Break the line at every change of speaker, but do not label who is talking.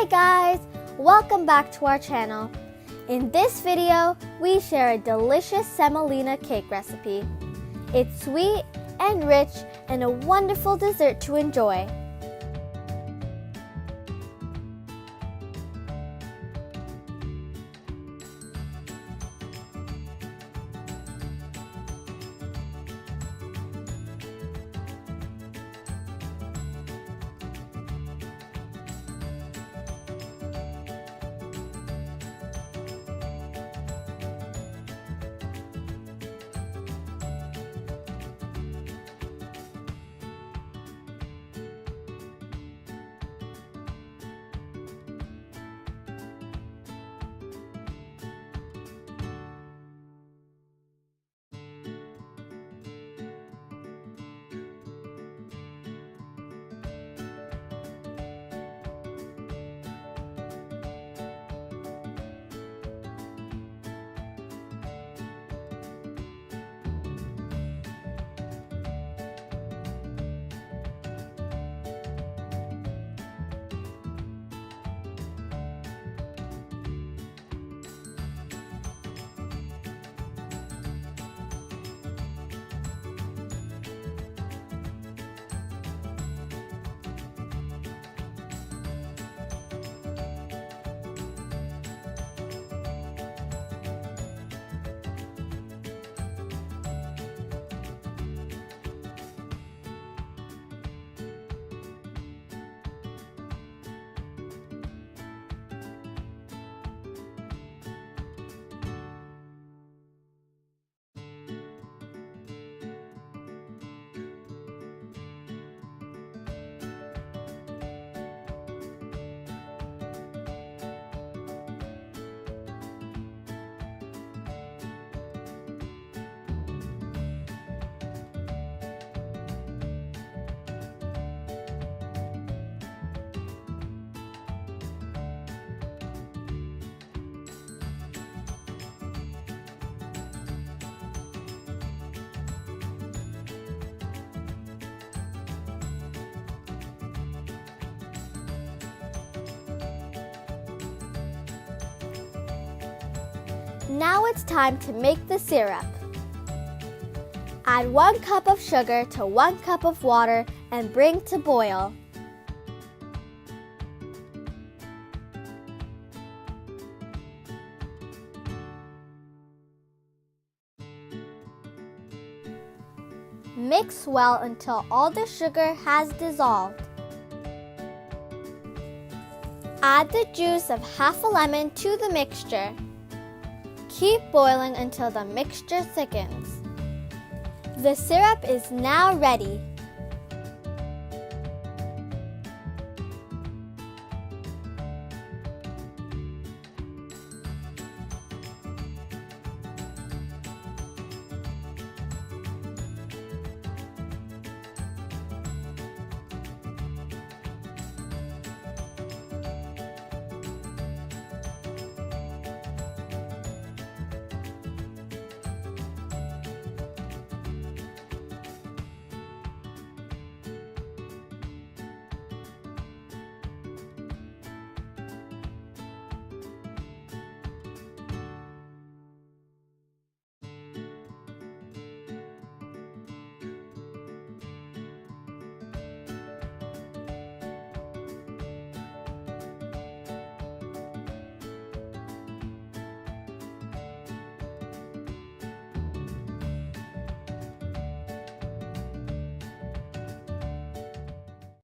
Hi guys! Welcome back to our channel. In this video, we share a delicious semolina cake recipe. It's sweet and rich and a wonderful dessert to enjoy. Now it's time to make the syrup. Add 1 cup of sugar to 1 cup of water and bring to boil. Mix well until all the sugar has dissolved. Add the juice of half a lemon to the mixture. Keep boiling until the mixture thickens. The syrup is now ready.